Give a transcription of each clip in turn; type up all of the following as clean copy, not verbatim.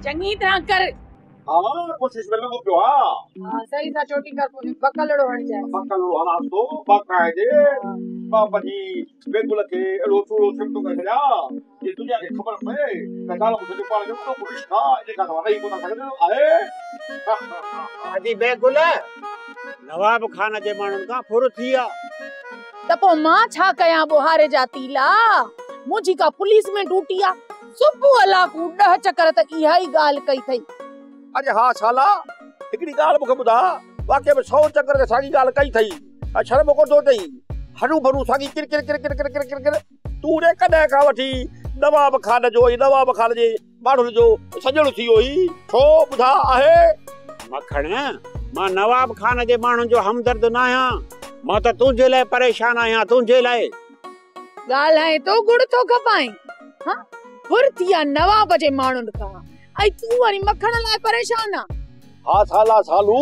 चंगी तरह कर। हाँ कोशिश में लगो पियो। हाँ सही सा चोटी कर पोइ बकलड़ो हण जाए। बकलड़ो हणा तो बाकायदे बाबा जी बेगुल के एड़ो चूड़ो सिमटो करे छॾिया ये दुनिया खे ख़बर पए त गाल मुंहिंजो पाण जो को रिश्ता इन खां वॾा ई कोन सघंदो आहे। हाजी बेगुल नवाब खान जे माण्हुनि खां फुर थी आ त पोइ मां छा कयां बुहारे जा तीला। मुंहिंजी का पुलिस में ड्यूटी आ। सुबुह लाकू 10 चक्कर त इहा ई ॻाल्हि कई थई। अरे हाँ साला हिकड़ी ॻाल्हि मूंखे ॿुधा वाक़ई में 100 चक्कर ते साॻी ॻाल्हि कई थई शर्म कोन थो अथई। हरू भरू साॻी किर किर किर किर किर किर किर तूं रे कॾहिं खां वठी नवाब खान जो नवाब खान जे माण्हुनि जो सॼण थी वियो ई छो ॿुधा आहे। मखण मां नवाब खान जे माण्हुनि जो हमदर्द न आहियां। मां त तुंहिंजे लाइ परेशान आहियां तुंहिंजे लाइ। ॻाल्हाए तो गुड़ थो खपाए। हाँ फुर्तिया नवाब जे माण्हुनि खां ऐं तूं वरी मखण लाइ परेशान आ। हाँ साला सालू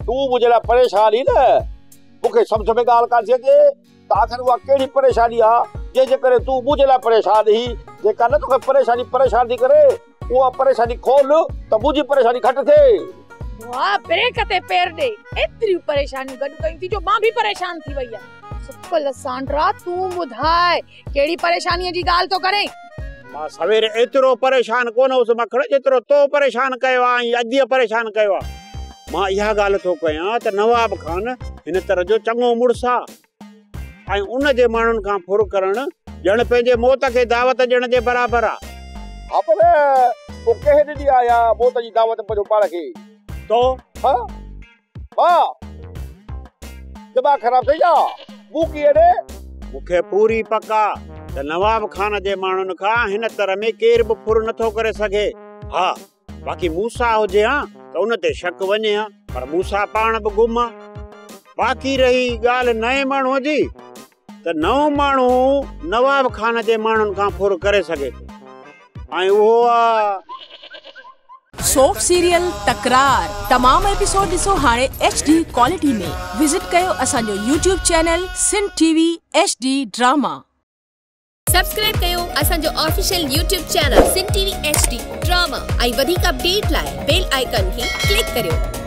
तूं मुंहिंजे लाइ परेशान ई न मूंखे सम्झ में ॻाल्हि कान थी अचे त आख़िर उहा कहिड़ी परेशानी आहे जंहिंजे करे तूं मुंहिंजे लाइ परेशान ही जेका न तोखे परेशान थी करे उहा परेशानी खोल त मुंहिंजी परेशानी घटि थिए। वाह ब्रेक ते पैर दे एतिरियूं परेशानियूं गॾु कयूं थी जो मां बि परेशान थी वई आहियां। सुकल सांड्रा तूं ॿुधाए कहिड़ी परेशानीअ जी ॻाल्हि तो करे। मां सवेरे एतिरो परेशान कोन हुउसि मखण जेतिरो तो परेशान कयो आहे ऐं अॼु परेशान कयो आहे। मां इहा ॻाल्हि थो कयां त नवाब खान हिन तरह जो चङो मुड़ुसु आहे ऐं उन जे माण्हुनि खां फुर करणु ॼण पंहिंजे मौत खे दावत ॾियण जे बराबरि आहे। हा पर पोइ कंहिं ॾिनी आया मौत जी दावत पंहिंजो पाण खे तो हाँ हाँ दिमाग़ ख़राब थी जा मूं कीअं ॾे। मूंखे पूरी पका त नवाब खान जे माण्हुनि खां हिन तरह में केर बि फुर नथो करे सघे। हा बाक़ी मूसा हुजे हा त उन ते शक वञे हा पर मूसा पाण बि गुम आहे। बाक़ी रही ॻाल्हि नए माण्हूअ जी त नओं माण्हू नवाब खान जे माण्हुनि खां फुर करे सघे थो ऐं उहो आहे सोप सीरियल तकरार तमाम एपिसोड ॾिसो हाणे HD क्वालिटी में। विजिट कयो असांजो YouTube channel Sindh TV HD drama. Subscribe कयो असांजो official YouTube channel Sindh TV HD drama ऐं वधीक अपडेट लाइ बेल आइकन खे क्लिक करियो।